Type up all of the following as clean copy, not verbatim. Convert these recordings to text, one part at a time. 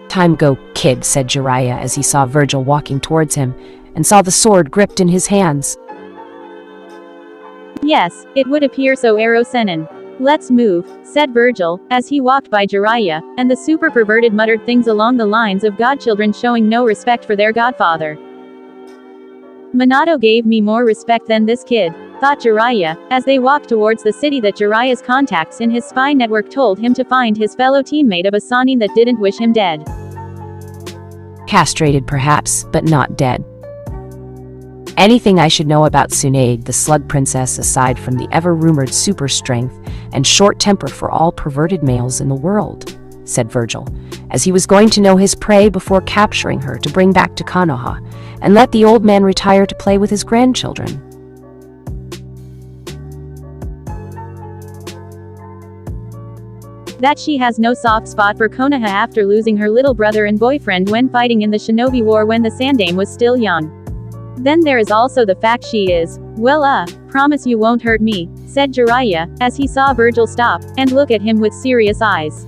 Time go, kid, said Jiraiya as he saw Vergil walking towards him and saw the sword gripped in his hands. Yes, it would appear so, Senin. Let's move, said Vergil, as he walked by Jiraiya, and the super perverted muttered things along the lines of godchildren showing no respect for their godfather. Minato gave me more respect than this kid, thought Jiraiya, as they walked towards the city that Jiraiya's contacts in his spy network told him to find his fellow teammate of a Sannin that didn't wish him dead. Castrated perhaps, but not dead. Anything I should know about Tsunade, the slug princess, aside from the ever-rumored super strength and short temper for all perverted males in the world, said Vergil, as he was going to know his prey before capturing her to bring back to Konoha, and let the old man retire to play with his grandchildren. That she has no soft spot for Konoha after losing her little brother and boyfriend when fighting in the Shinobi War when the Sandaime was still young. Then there is also the fact she is, well, promise you won't hurt me, said Jiraiya, as he saw Vergil stop and look at him with serious eyes.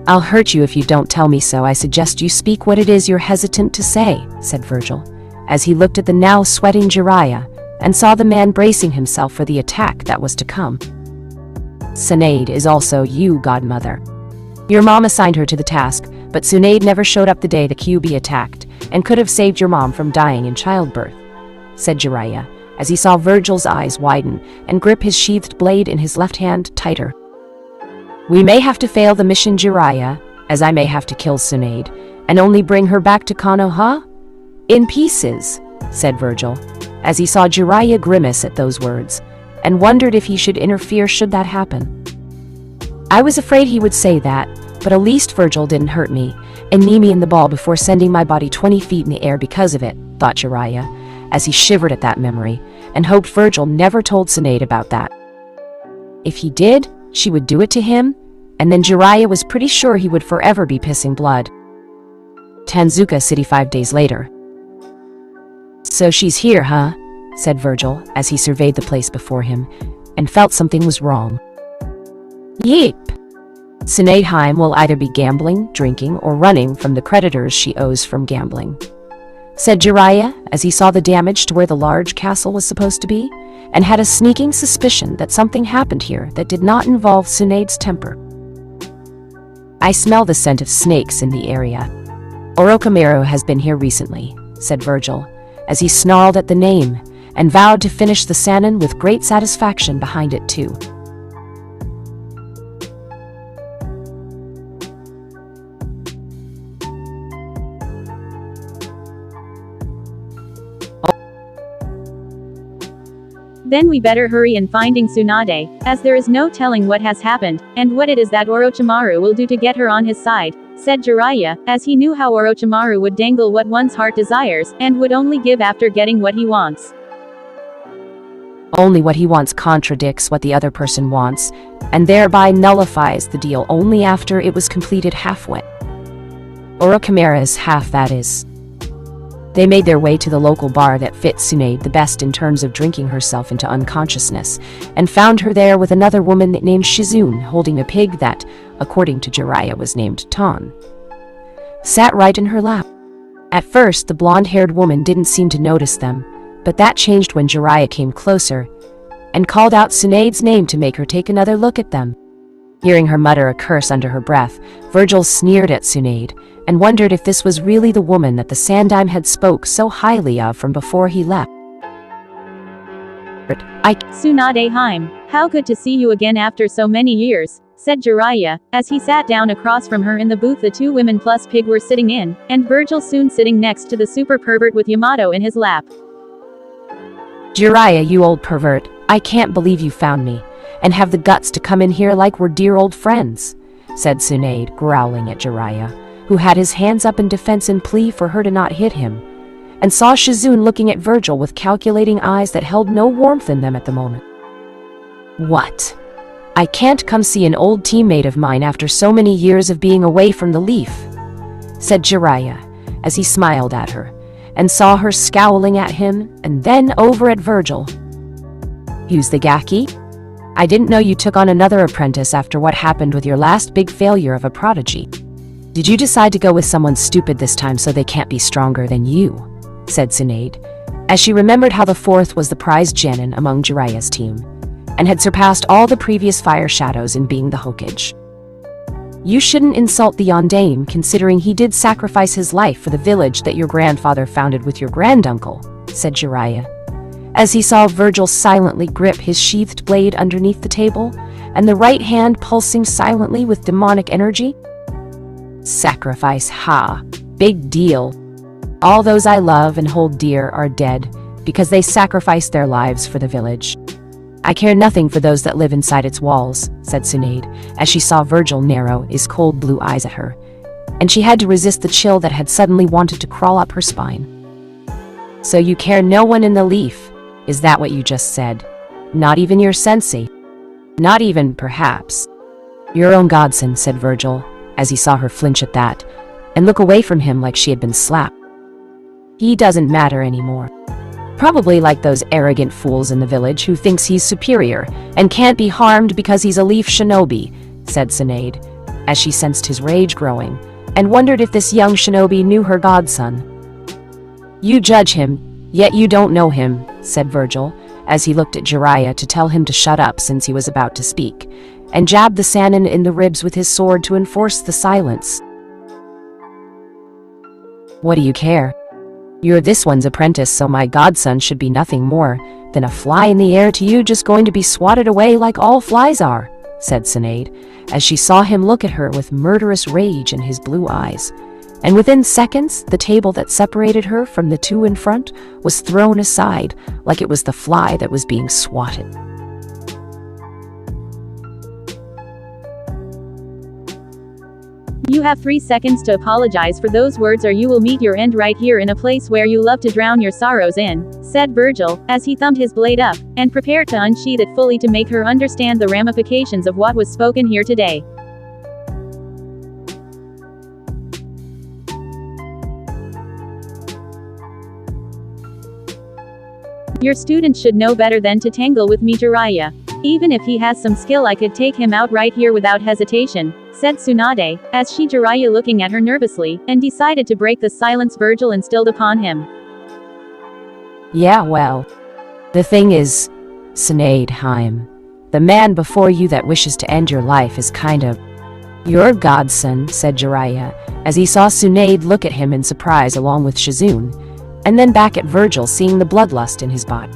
I'll hurt you if you don't tell me so. I suggest you speak what it is you're hesitant to say, said Vergil, as he looked at the now sweating Jiraiya and saw the man bracing himself for the attack that was to come. Tsunade is also you, godmother. Your mom assigned her to the task, but Tsunade never showed up the day the QB attacked, and could have saved your mom from dying in childbirth, said Jiraiya, as he saw Vergil's eyes widen and grip his sheathed blade in his left hand tighter. We may have to fail the mission, Jiraiya, as I may have to kill Tsunade, and only bring her back to Konoha? In pieces, said Vergil, as he saw Jiraiya grimace at those words, and wondered if he should interfere should that happen. I was afraid he would say that, but at least Vergil didn't hurt me, and knee me in the ball before sending my body 20 feet in the air because of it, thought Jiraiya, as he shivered at that memory, and hoped Vergil never told Tsunade about that. If he did, she would do it to him, and then Jiraiya was pretty sure he would forever be pissing blood. Tanzuka City 5 days later. So she's here, huh? Said Vergil, as he surveyed the place before him, and felt something was wrong. Yeep. Tsunade Heim will either be gambling, drinking, or running from the creditors she owes from gambling, said Jiraiya, as he saw the damage to where the large castle was supposed to be, and had a sneaking suspicion that something happened here that did not involve Tsunade's temper. I smell the scent of snakes in the area. Orochimaru has been here recently, said Vergil, as he snarled at the name, and vowed to finish the Sannin with great satisfaction behind it too. Then we better hurry in finding Tsunade, as there is no telling what has happened, and what it is that Orochimaru will do to get her on his side, said Jiraiya, as he knew how Orochimaru would dangle what one's heart desires, and would only give after getting what he wants. Only what he wants contradicts what the other person wants, and thereby nullifies the deal only after it was completed halfway. Orochimaru's half, that is. They made their way to the local bar that fit Tsunade the best in terms of drinking herself into unconsciousness, and found her there with another woman named Shizune holding a pig that, according to Jiraiya, was named Ton. Sat right in her lap. At first, the blonde-haired woman didn't seem to notice them, but that changed when Jiraiya came closer and called out Tsunade's name to make her take another look at them. Hearing her mutter a curse under her breath, Vergil sneered at Tsunade, and wondered if this was really the woman that the Sandaime had spoke so highly of from before he left. Tsunade Heim, how good to see you again after so many years, said Jiraiya, as he sat down across from her in the booth the two women plus pig were sitting in, and Vergil soon sitting next to the super pervert with Yamato in his lap. Jiraiya, you old pervert, I can't believe you found me, and have the guts to come in here like we're dear old friends, said Tsunade, growling at Jiraiya, who had his hands up in defense and plea for her to not hit him, and saw Shizune looking at Vergil with calculating eyes that held no warmth in them at the moment. What? I can't come see an old teammate of mine after so many years of being away from the leaf, said Jiraiya, as he smiled at her, and saw her scowling at him, and then over at Vergil. Use the Gaki? I didn't know you took on another apprentice after what happened with your last big failure of a prodigy. Did you decide to go with someone stupid this time so they can't be stronger than you? Said Sinead, as she remembered how the fourth was the prized genin among Jiraiya's team, and had surpassed all the previous fire shadows in being the Hokage. You shouldn't insult the Yondaime, considering he did sacrifice his life for the village that your grandfather founded with your granduncle, said Jiraiya, as he saw Vergil silently grip his sheathed blade underneath the table, and the right hand pulsing silently with demonic energy. Sacrifice, ha, big deal. All those I love and hold dear are dead, because they sacrificed their lives for the village. I care nothing for those that live inside its walls, said Sinead, as she saw Vergil narrow his cold blue eyes at her, and she had to resist the chill that had suddenly wanted to crawl up her spine. So you care no one in the leaf, is that what you just said? Not even your sensei? Not even, perhaps, your own godson, said Vergil, as he saw her flinch at that, and look away from him like she had been slapped. He doesn't matter anymore. Probably like those arrogant fools in the village who thinks he's superior and can't be harmed because he's a leaf shinobi, said Sinead, as she sensed his rage growing, and wondered if this young shinobi knew her godson. You judge him, yet you don't know him, said Vergil, as he looked at Jiraiya to tell him to shut up since he was about to speak, and jabbed the Sannin in the ribs with his sword to enforce the silence. What do you care? You're this one's apprentice, so my godson should be nothing more than a fly in the air to you, just going to be swatted away like all flies are, said Sinead, as she saw him look at her with murderous rage in his blue eyes. And within seconds, the table that separated her from the two in front was thrown aside like it was the fly that was being swatted. You have 3 seconds to apologize for those words, or you will meet your end right here in a place where you love to drown your sorrows in, said Vergil, as he thumbed his blade up, and prepared to unsheath it fully to make her understand the ramifications of what was spoken here today. Your student should know better than to tangle with me, Jiraiya. Even if he has some skill, I could take him out right here without hesitation, said Tsunade, as she Jiraiya looking at her nervously, and decided to break the silence Vergil instilled upon him. Yeah, well, the thing is, Sinead Haim, the man before you that wishes to end your life is kind of your godson, said Jiraiya, as he saw Tsunade look at him in surprise along with Shizune, and then back at Vergil, seeing the bloodlust in his body.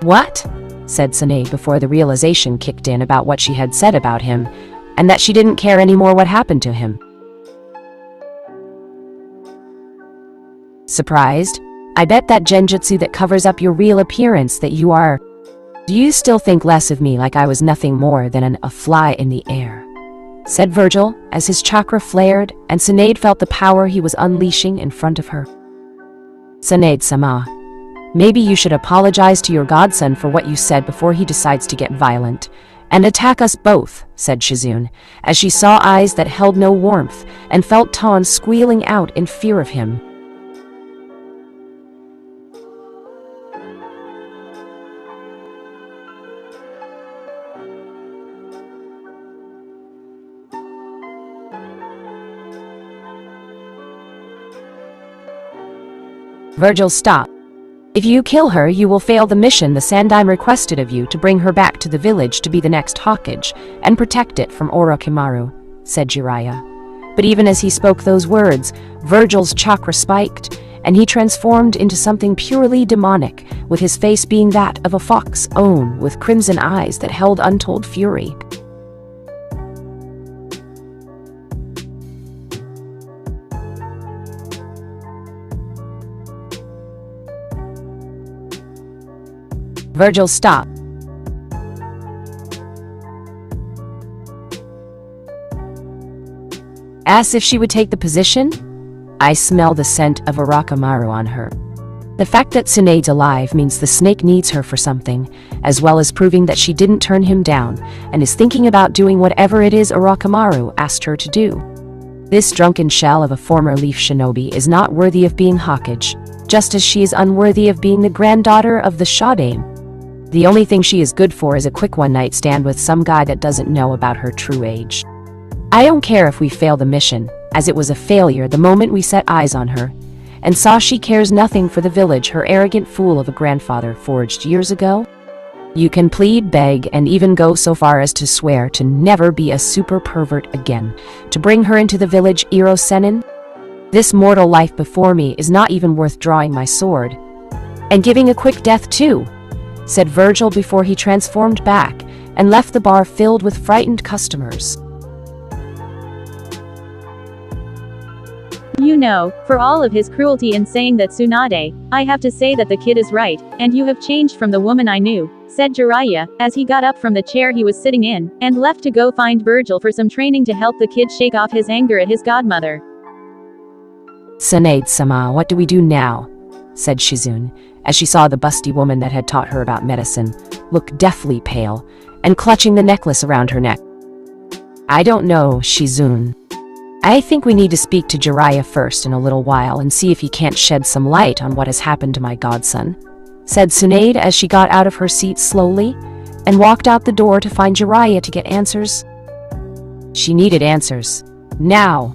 What? Said Sinead before the realization kicked in about what she had said about him, and that she didn't care anymore what happened to him. Surprised? I bet that genjutsu that covers up your real appearance that you are. Do you still think less of me like I was nothing more than a fly in the air? Said Vergil, as his chakra flared, and Sinead felt the power he was unleashing in front of her. Sinead-sama, maybe you should apologize to your godson for what you said before he decides to get violent and attack us both, said Shizune, as she saw eyes that held no warmth and felt Tan squealing out in fear of him. Vergil, stop. If you kill her, you will fail the mission the Sandaime requested of you to bring her back to the village to be the next Hokage and protect it from Orochimaru, said Jiraiya. But even as he spoke those words, Vergil's chakra spiked, and he transformed into something purely demonic, with his face being that of a fox's own, with crimson eyes that held untold fury. Vergil, stop. Asked if she would take the position? I smell the scent of Orochimaru on her. The fact that Sinead's alive means the snake needs her for something, as well as proving that she didn't turn him down, and is thinking about doing whatever it is Orochimaru asked her to do. This drunken shell of a former leaf shinobi is not worthy of being Hokage, just as she is unworthy of being the granddaughter of the Shadaime. The only thing she is good for is a quick one-night stand with some guy that doesn't know about her true age. I don't care if we fail the mission, as it was a failure the moment we set eyes on her, and saw she cares nothing for the village her arrogant fool of a grandfather forged years ago. You can plead, beg, and even go so far as to swear to never be a super pervert again, to bring her into the village Senin. This mortal life before me is not even worth drawing my sword. And giving a quick death too, said Vergil before he transformed back and left the bar filled with frightened customers. You know, for all of his cruelty in saying that Tsunade, I have to say that the kid is right, and you have changed from the woman I knew, said Jiraiya, as he got up from the chair he was sitting in, and left to go find Vergil for some training to help the kid shake off his anger at his godmother. Tsunade-sama, what do we do now? Said Shizune, as she saw the busty woman that had taught her about medicine look deathly pale, and clutching the necklace around her neck. I don't know, Shizune. I think we need to speak to Jiraiya first in a little while and see if he can't shed some light on what has happened to my godson, said Tsunade as she got out of her seat slowly and walked out the door to find Jiraiya to get answers. She needed answers. Now.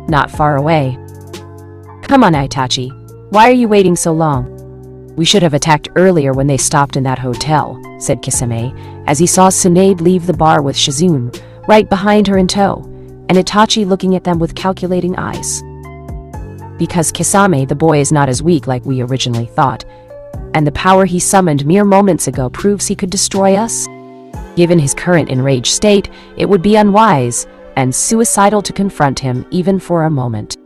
Not far away. Come on, Itachi. Why are you waiting so long? We should have attacked earlier when they stopped in that hotel, said Kisame, as he saw Tsunade leave the bar with Shizune, right behind her in tow, and Itachi looking at them with calculating eyes. Because Kisame, the boy, is not as weak like we originally thought, and the power he summoned mere moments ago proves he could destroy us. Given his current enraged state, it would be unwise and suicidal to confront him even for a moment.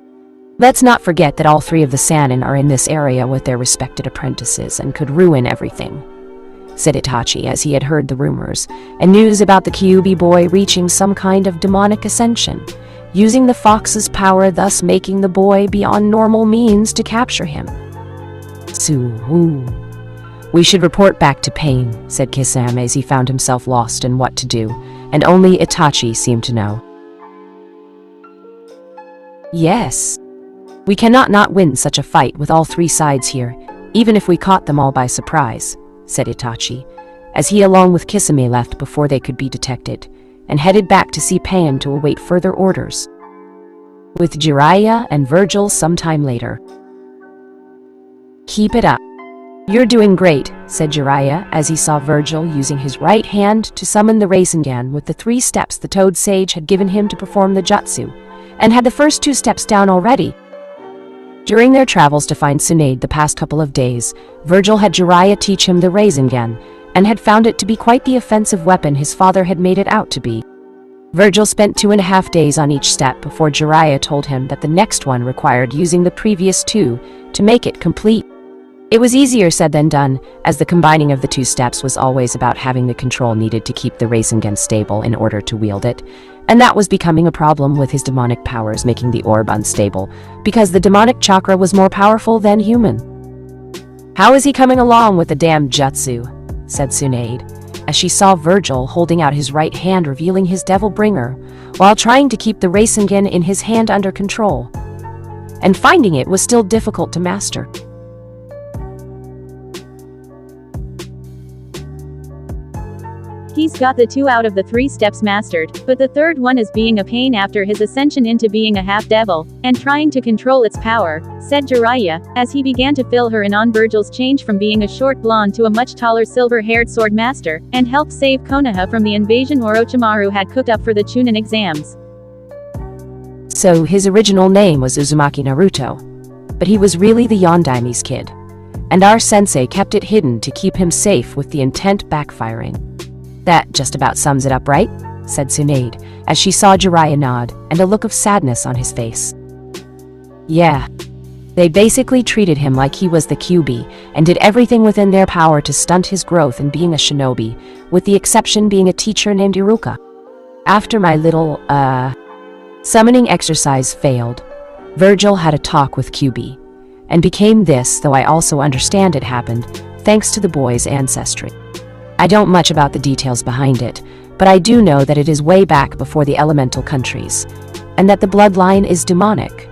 Let's not forget that all three of the Sannin are in this area with their respected apprentices and could ruin everything, said Itachi as he had heard the rumors and news about the Kyuubi boy reaching some kind of demonic ascension, using the fox's power, thus making the boy beyond normal means to capture him. We should report back to Pain, said Kisame as he found himself lost in what to do, and only Itachi seemed to know. Yes. We cannot not win such a fight with all three sides here, even if we caught them all by surprise, said Itachi, as he along with Kisame left before they could be detected, and headed back to see Pain to await further orders. With Jiraiya and Vergil sometime later. Keep it up. You're doing great, said Jiraiya as he saw Vergil using his right hand to summon the Rasengan with the 3 steps the Toad Sage had given him to perform the jutsu, and had the first 2 steps down already. During their travels to find Tsunade the past couple of days, Vergil had Jiraiya teach him the Rasengan, and had found it to be quite the offensive weapon his father had made it out to be. Vergil spent 2.5 days on each step before Jiraiya told him that the next one required using the previous 2 to make it complete. It was easier said than done, as the combining of the 2 steps was always about having the control needed to keep the Rasengan stable in order to wield it, and that was becoming a problem with his demonic powers making the orb unstable, because the demonic chakra was more powerful than human. How is he coming along with the damn jutsu? Said Tsunade, as she saw Vergil holding out his right hand revealing his Devil Bringer, while trying to keep the Rasengan in his hand under control. And finding it was still difficult to master. He's got the 2 out of the 3 steps mastered, but the third one is being a pain after his ascension into being a half-devil, and trying to control its power, said Jiraiya, as he began to fill her in on Vergil's change from being a short blonde to a much taller silver-haired sword master, and helped save Konoha from the invasion Orochimaru had cooked up for the Chunin exams. So his original name was Uzumaki Naruto, but he was really the Yondaime's kid, and our sensei kept it hidden to keep him safe with the intent backfiring. That just about sums it up, right? Said Tsunade, as she saw Jiraiya nod, and a look of sadness on his face. Yeah. They basically treated him like he was the Kyuubi, and did everything within their power to stunt his growth in being a shinobi, with the exception being a teacher named Iruka. After my little, summoning exercise failed, Vergil had a talk with Kyuubi, and became this, though I also understand it happened, thanks to the boy's ancestry. I don't much about the details behind it, but I do know that it is way back before the elemental countries, and that the bloodline is demonic,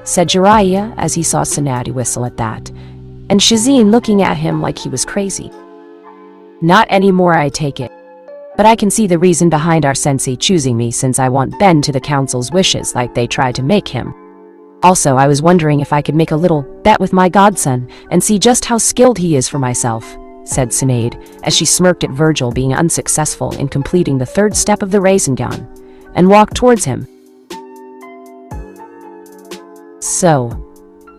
said Jiraiya as he saw Tsunade whistle at that, and Shizine looking at him like he was crazy. Not anymore, I take it. But I can see the reason behind our sensei choosing me, since I want Ben to the council's wishes like they tried to make him. Also, I was wondering if I could make a little bet with my godson and see just how skilled he is for myself, said Sinead, as she smirked at Vergil being unsuccessful in completing the third step of the Rasengan, and walked towards him. So,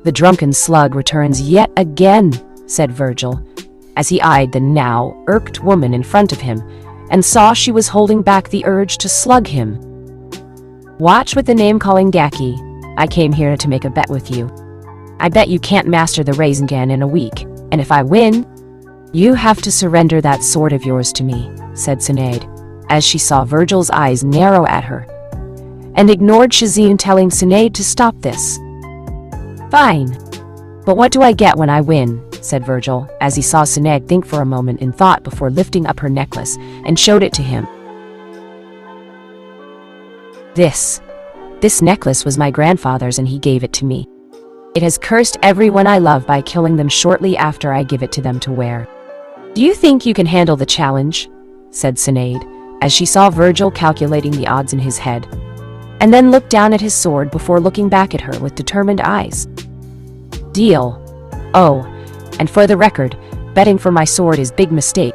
the drunken slug returns yet again, said Vergil, as he eyed the now irked woman in front of him, and saw she was holding back the urge to slug him. Watch with the name-calling, Gaki. I came here to make a bet with you. I bet you can't master the Rasengan in a week, and if I win, you have to surrender that sword of yours to me, said Sinead, as she saw Vergil's eyes narrow at her, and ignored Shazin telling Sinead to stop this. Fine. But what do I get when I win? Said Vergil, as he saw Sinead think for a moment in thought before lifting up her necklace and showed it to him. This necklace was my grandfather's and he gave it to me. It has cursed everyone I love by killing them shortly after I give it to them to wear. Do you think you can handle the challenge? Said Sinead, as she saw Vergil calculating the odds in his head, and then looked down at his sword before looking back at her with determined eyes. Deal. Oh, and for the record, betting for my sword is big mistake.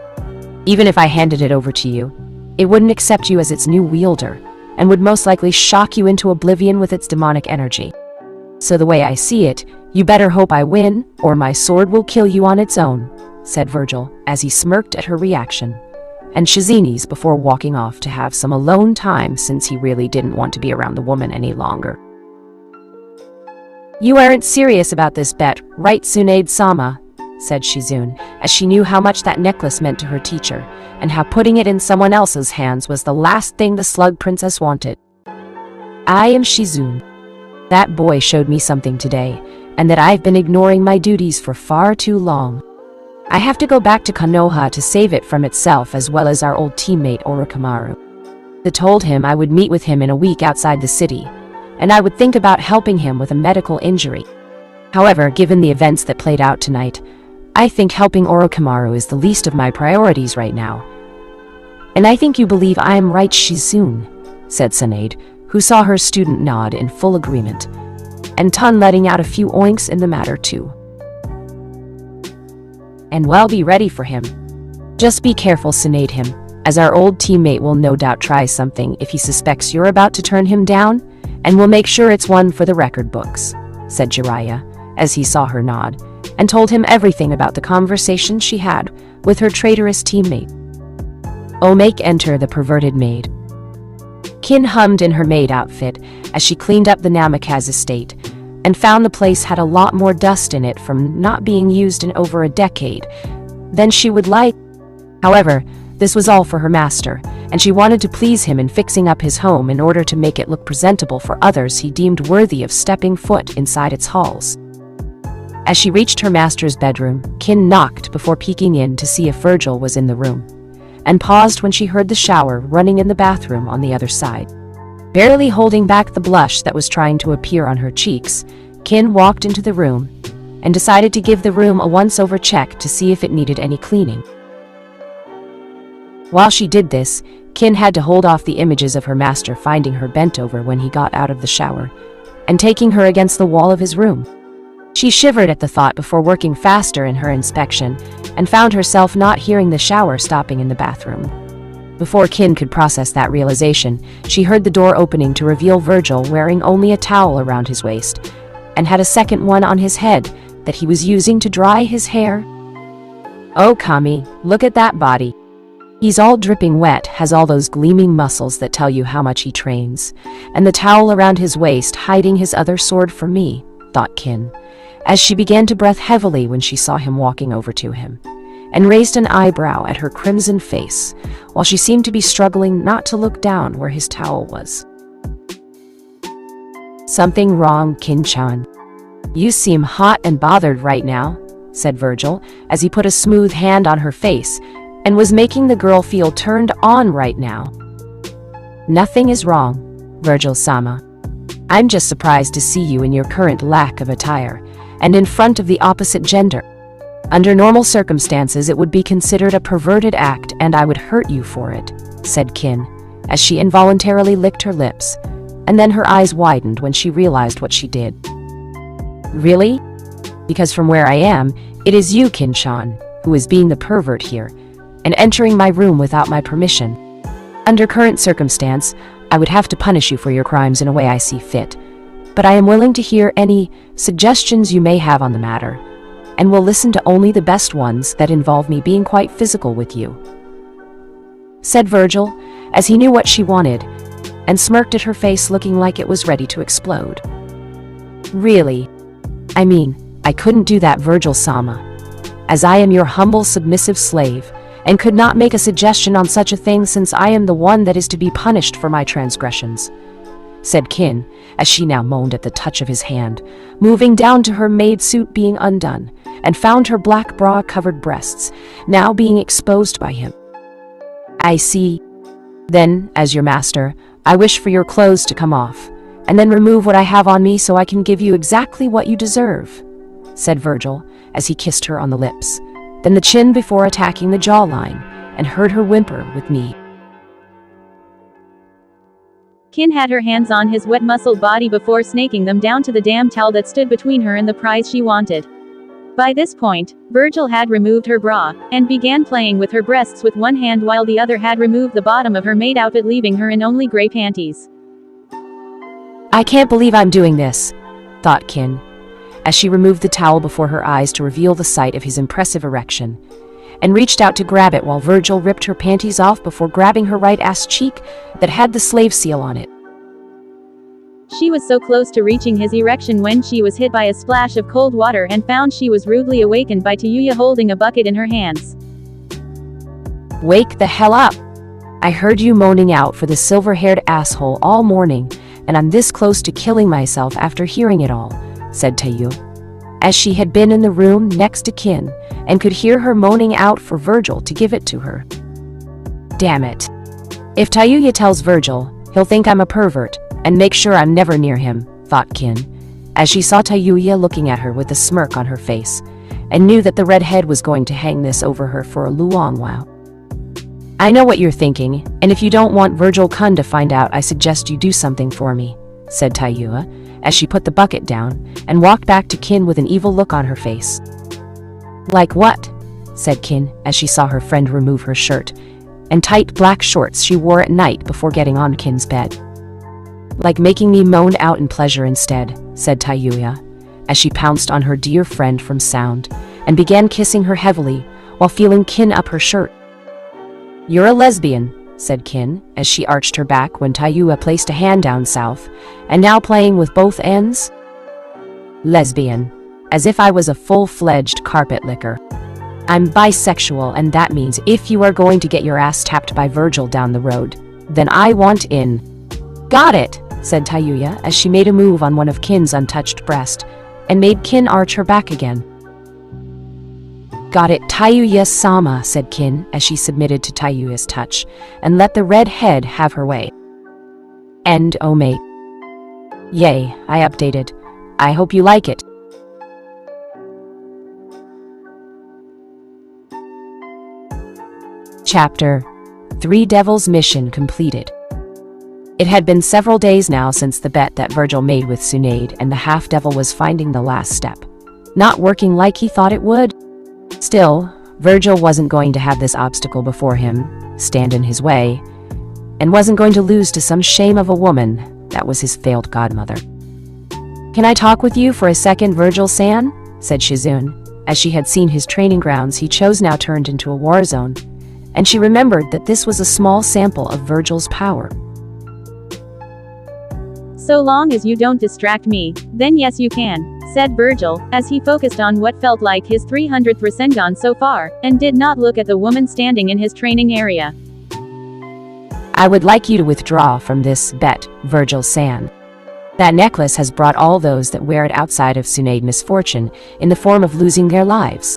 Even if I handed it over to you, it wouldn't accept you as its new wielder, and would most likely shock you into oblivion with its demonic energy. So the way I see it, you better hope I win, or my sword will kill you on its own, said Vergil, as he smirked at her reaction, and Shazini's before walking off to have some alone time since he really didn't want to be around the woman any longer. You aren't serious about this bet, right, Tsunaid-sama? Said Shizune, as she knew how much that necklace meant to her teacher, and how putting it in someone else's hands was the last thing the Slug Princess wanted. I am Shizune. That boy showed me something today, and that I've been ignoring my duties for far too long. I have to go back to Konoha to save it from itself, as well as our old teammate Orochimaru. I told him I would meet with him in a week outside the city, and I would think about helping him with a medical injury. However, given the events that played out tonight, I think helping Orochimaru is the least of my priorities right now. And I think you believe I am right, Shizune, said Sinead, who saw her student nod in full agreement, and Tun letting out a few oinks in the matter too. And well, be ready for him. Just be careful, Sinead him, as our old teammate will no doubt try something if he suspects you're about to turn him down, and we'll make sure it's one for the record books, said Jiraiya, as he saw her nod, and told him everything about the conversation she had with her traitorous teammate. Oh, make enter the perverted maid. Kin hummed in her maid outfit as she cleaned up the Namikaze estate, and found the place had a lot more dust in it from not being used in over a decade than she would like. However, this was all for her master, and she wanted to please him in fixing up his home in order to make it look presentable for others he deemed worthy of stepping foot inside its halls. As she reached her master's bedroom, Kin knocked before peeking in to see if Vergil was in the room, and paused when she heard the shower running in the bathroom on the other side. Barely holding back the blush that was trying to appear on her cheeks, Kin walked into the room and decided to give the room a once-over check to see if it needed any cleaning. While she did this, Kin had to hold off the images of her master finding her bent over when he got out of the shower, and taking her against the wall of his room. She shivered at the thought before working faster in her inspection, and found herself not hearing the shower stopping in the bathroom. Before Kin could process that realization, she heard the door opening to reveal Vergil wearing only a towel around his waist, and had a second one on his head that he was using to dry his hair. Oh, Kami, look at that body. He's all dripping wet, has all those gleaming muscles that tell you how much he trains, and the towel around his waist hiding his other sword from me, thought Kin, as she began to breath heavily when she saw him walking over to him, and raised an eyebrow at her crimson face, while she seemed to be struggling not to look down where his towel was. Something wrong, Kin-chan. You seem hot and bothered right now, said Vergil, as he put a smooth hand on her face, and was making the girl feel turned on right now. Nothing is wrong, Vergil-sama. I'm just surprised to see you in your current lack of attire, and in front of the opposite gender. Under normal circumstances, it would be considered a perverted act, and I would hurt you for it, said Kin, as she involuntarily licked her lips, and then her eyes widened when she realized what she did. Really? Because from where I am, it is you, Kin-chan, who is being the pervert here, and entering my room without my permission. Under current circumstance, I would have to punish you for your crimes in a way I see fit, but I am willing to hear any suggestions you may have on the matter, and will listen to only the best ones that involve me being quite physical with you," said Vergil, as he knew what she wanted, and smirked at her face looking like it was ready to explode. "Really? I mean, I couldn't do that, Vergil-sama, as I am your humble submissive slave, and could not make a suggestion on such a thing since I am the one that is to be punished for my transgressions," said Kin, as she now moaned at the touch of his hand, moving down to her maid suit being undone, and found her black bra-covered breasts now being exposed by him. "I see. Then, as your master, I wish for your clothes to come off, and then remove what I have on me so I can give you exactly what you deserve," said Vergil, as he kissed her on the lips, then the chin before attacking the jawline, and heard her whimper with me. Kin had her hands on his wet muscled body before snaking them down to the damn towel that stood between her and the prize she wanted. By this point, Vergil had removed her bra, and began playing with her breasts with one hand while the other had removed the bottom of her maid outfit, leaving her in only gray panties. "I can't believe I'm doing this," thought Kin, as she removed the towel before her eyes to reveal the sight of his impressive erection, and reached out to grab it while Vergil ripped her panties off before grabbing her right ass cheek that had the slave seal on it. She was so close to reaching his erection when she was hit by a splash of cold water and found she was rudely awakened by Tayuya holding a bucket in her hands. "Wake the hell up! I heard you moaning out for the silver-haired asshole all morning, and I'm this close to killing myself after hearing it all," said Tayu, as she had been in the room next to Kin and could hear her moaning out for Vergil to give it to her. "Damn it. If Tayuya tells Vergil, he'll think I'm a pervert and make sure I'm never near him," thought Kin, as she saw Tayuya looking at her with a smirk on her face, and knew that the redhead was going to hang this over her for a long while. "I know what you're thinking, and if you don't want Vergil-kun to find out, I suggest you do something for me," said Tayuya, as she put the bucket down and walked back to Kin with an evil look on her face. "Like what?" said Kin, as she saw her friend remove her shirt and tight black shorts she wore at night before getting on Kin's bed. "Like making me moan out in pleasure instead," said Tayuya, as she pounced on her dear friend from sound and began kissing her heavily while feeling Kin up her shirt. "You're a lesbian," said Kin, as she arched her back when Tayuya placed a hand down south, and now playing with both ends. "Lesbian. As if I was a full-fledged carpet licker. I'm bisexual, and that means if you are going to get your ass tapped by Vergil down the road, then I want in." "Got it," said Tayuya, as she made a move on one of Kin's untouched breast, and made Kin arch her back again. "Got it, Tayuya-sama," said Kin, as she submitted to Tayuya's touch, and let the red head have her way. "End, oh mate. Yay, I updated. I hope you like it." Chapter 3: Devil's Mission Completed. It had been several days now since the bet that Vergil made with Tsunade, and the half-devil was finding the last step not working like he thought it would. Still, Vergil wasn't going to have this obstacle before him stand in his way, and wasn't going to lose to some shame of a woman that was his failed godmother. "Can I talk with you for a second, Vergil-san?" said Shizune, as she had seen his training grounds he chose now turned into a war zone, and she remembered that this was a small sample of Vergil's power. "So long as you don't distract me, then yes you can," said Vergil, as he focused on what felt like his 300th Rasengan so far, and did not look at the woman standing in his training area. "I would like you to withdraw from this bet, Vergil-san. That necklace has brought all those that wear it outside of Tsunade misfortune in the form of losing their lives.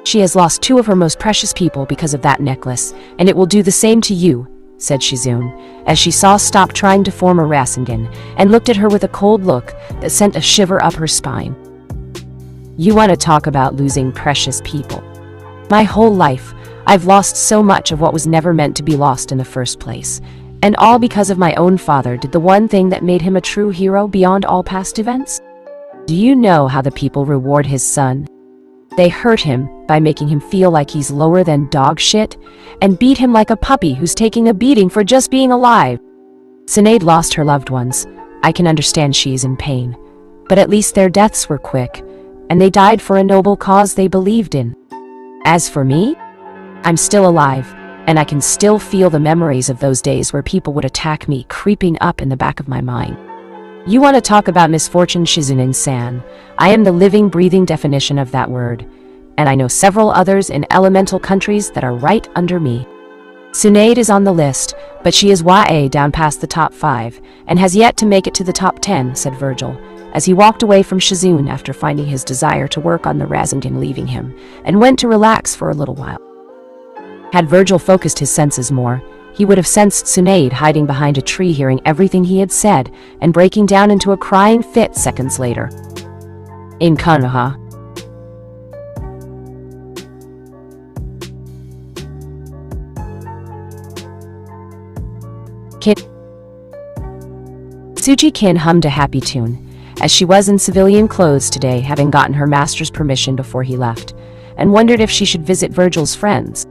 She has lost 2 of her most precious people because of that necklace, and it will do the same to you," said Shizune, as she saw stop trying to form a Rasengan, and looked at her with a cold look that sent a shiver up her spine. "You want to talk about losing precious people? My whole life, I've lost so much of what was never meant to be lost in the first place. And all because of my own father did the one thing that made him a true hero beyond all past events. Do you know how the people reward his son? They hurt him by making him feel like he's lower than dog shit, and beat him like a puppy who's taking a beating for just being alive. Sinead lost her loved ones. I can understand she's in pain. But at least their deaths were quick, and they died for a noble cause they believed in. As for me, I'm still alive, and I can still feel the memories of those days where people would attack me creeping up in the back of my mind. You want to talk about misfortune, Shizunin-san? I am the living, breathing definition of that word, and I know several others in elemental countries that are right under me. Sinead is on the list, but she is YA down past the top 5, and has yet to make it to the top 10, said Vergil, as he walked away from Shizune after finding his desire to work on the Razandin leaving him, and went to relax for a little while. Had Vergil focused his senses more, he would have sensed Sinead hiding behind a tree hearing everything he had said and breaking down into a crying fit seconds later. In Konoha. Tsuji-kin hummed a happy tune, as she was in civilian clothes today, having gotten her master's permission before he left, and wondered if she should visit Vergil's friends.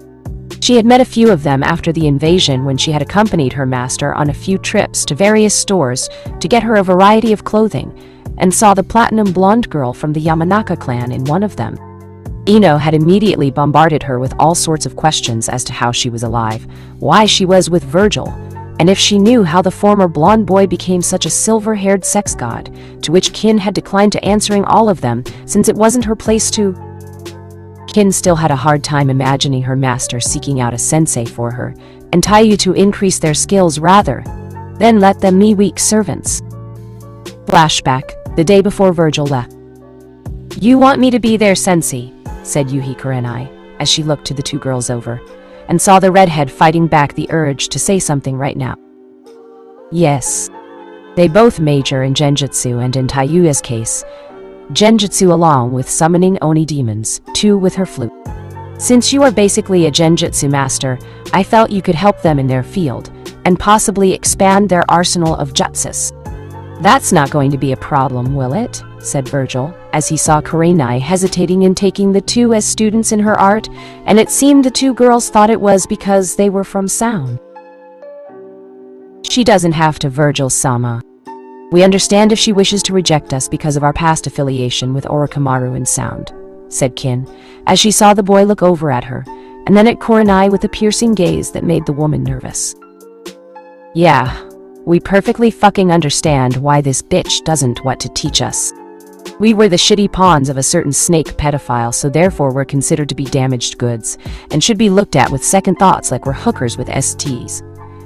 She had met a few of them after the invasion when she had accompanied her master on a few trips to various stores to get her a variety of clothing, and saw the platinum blonde girl from the Yamanaka clan in one of them. Ino had immediately bombarded her with all sorts of questions as to how she was alive, why she was with Vergil, and if she knew how the former blonde boy became such a silver-haired sex god, to which Kin had declined to answering all of them since it wasn't her place to. Kin still had a hard time imagining her master seeking out a sensei for her, and Taiyu to increase their skills rather than let them be weak servants. Flashback, the day before Vergil left. You want me to be their sensei, said Yuhi Kurenai, as she looked to the two girls over, and saw the redhead fighting back the urge to say something right now. Yes. They both major in Genjutsu, and in Taiyua's case, Genjutsu along with summoning Oni demons, too with her flute. Since you are basically a Genjutsu master, I felt you could help them in their field, and possibly expand their arsenal of jutsus. That's not going to be a problem, will it? Said Vergil, as he saw Kurenai hesitating in taking the two as students in her art, and it seemed the two girls thought it was because they were from Sound. She doesn't have to, Vergil-sama. We understand if she wishes to reject us because of our past affiliation with Orochimaru and Sound, said Kin, as she saw the boy look over at her, and then at Kurenai with a piercing gaze that made the woman nervous. Yeah, we perfectly fucking understand why this bitch doesn't what to teach us. We were the shitty pawns of a certain snake pedophile, so therefore we're considered to be damaged goods, and should be looked at with second thoughts like we're hookers with STs,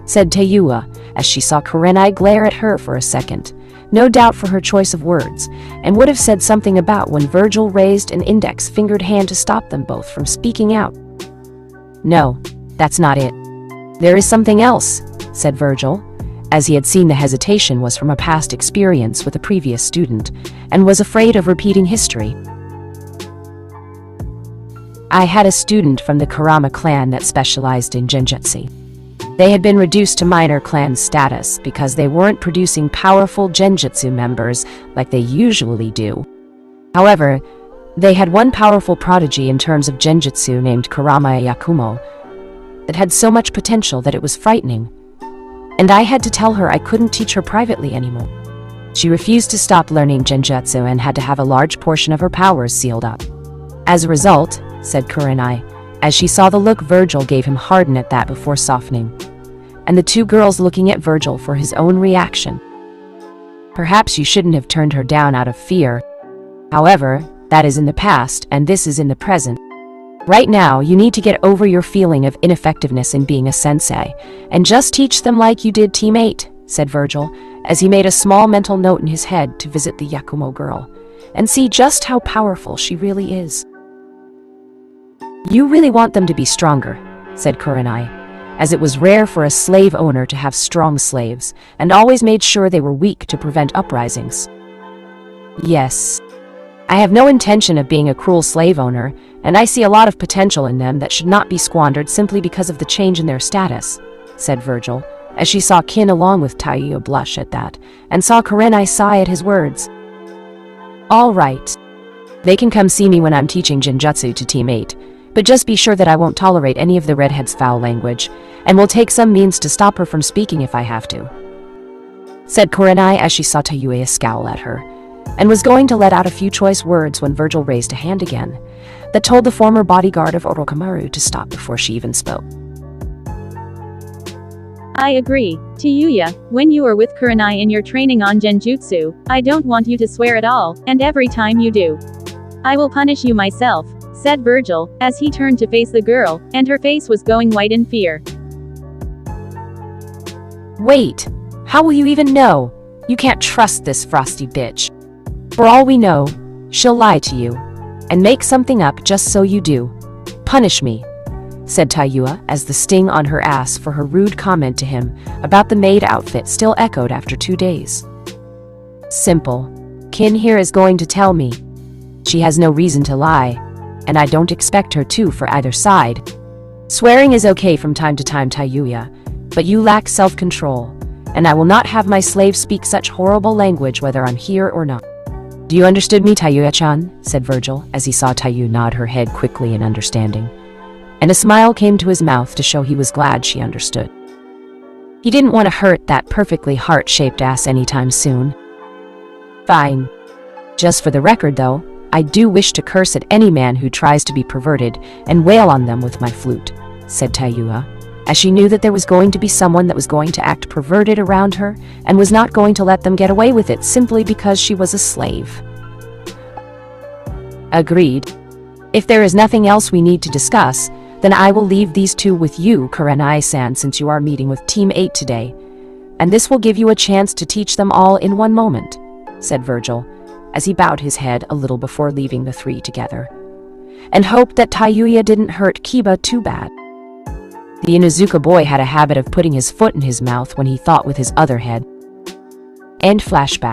said Taiyua, as she saw Kurenai glare at her for a second, no doubt for her choice of words, and would have said something about when Vergil raised an index-fingered hand to stop them both from speaking out. No, that's not it. There is something else, said Vergil, as he had seen the hesitation was from a past experience with a previous student, and was afraid of repeating history. I had a student from the Kurama clan that specialized in Genjutsu. They had been reduced to minor clan status because they weren't producing powerful Genjutsu members like they usually do. However, they had one powerful prodigy in terms of Genjutsu named Kurama Yakumo that had so much potential that it was frightening, and I had to tell her I couldn't teach her privately anymore. She refused to stop learning Genjutsu and had to have a large portion of her powers sealed up. As a result, said Kurenai, as she saw the look Vergil gave him harden at that before softening, and the two girls looking at Vergil for his own reaction. Perhaps you shouldn't have turned her down out of fear. However, that is in the past, and this is in the present. Right now, you need to get over your feeling of ineffectiveness in being a sensei, and just teach them like you did Team 8, said Vergil, as he made a small mental note in his head to visit the Yakumo girl, and see just how powerful she really is. You really want them to be stronger, said Kurenai, as it was rare for a slave owner to have strong slaves, and always made sure they were weak to prevent uprisings. Yes. I have no intention of being a cruel slave owner, and I see a lot of potential in them that should not be squandered simply because of the change in their status, said Vergil, as she saw Kin along with Tayuya blush at that, and saw Kurenai sigh at his words. All right. They can come see me when I'm teaching Genjutsu to Team 8, but just be sure that I won't tolerate any of the redhead's foul language, and will take some means to stop her from speaking if I have to, said Kurenai as she saw Tayuya scowl at her, and was going to let out a few choice words when Vergil raised a hand again, that told the former bodyguard of Orochimaru to stop before she even spoke. I agree. Tayuya, when you are with Kurenai in your training on Genjutsu, I don't want you to swear at all, and every time you do, I will punish you myself, said Vergil, as he turned to face the girl, and her face was going white in fear. Wait, how will you even know? You can't trust this frosty bitch. For all we know, she'll lie to you, and make something up just so you do. Punish me, said Tayuya as the sting on her ass for her rude comment to him about the maid outfit still echoed after 2 days. Simple. Kin here is going to tell me. She has no reason to lie, and I don't expect her to for either side. Swearing is okay from time to time, Tayuya, but you lack self-control, and I will not have my slave speak such horrible language whether I'm here or not. Do you understood me, Tayuya-chan? Said Vergil, as he saw Tayuya nod her head quickly in understanding, and a smile came to his mouth to show he was glad she understood. He didn't want to hurt that perfectly heart-shaped ass anytime soon. Fine. Just for the record, though, I do wish to curse at any man who tries to be perverted and wail on them with my flute, said Tayuya, as she knew that there was going to be someone that was going to act perverted around her and was not going to let them get away with it simply because she was a slave. Agreed. If there is nothing else we need to discuss, then I will leave these two with you, Kurenai-san, since you are meeting with Team 8 today, and this will give you a chance to teach them all in one moment, said Vergil, as he bowed his head a little before leaving the three together, and hoped that Tayuya didn't hurt Kiba too bad. The Inuzuka boy had a habit of putting his foot in his mouth when he thought with his other head. End flashback.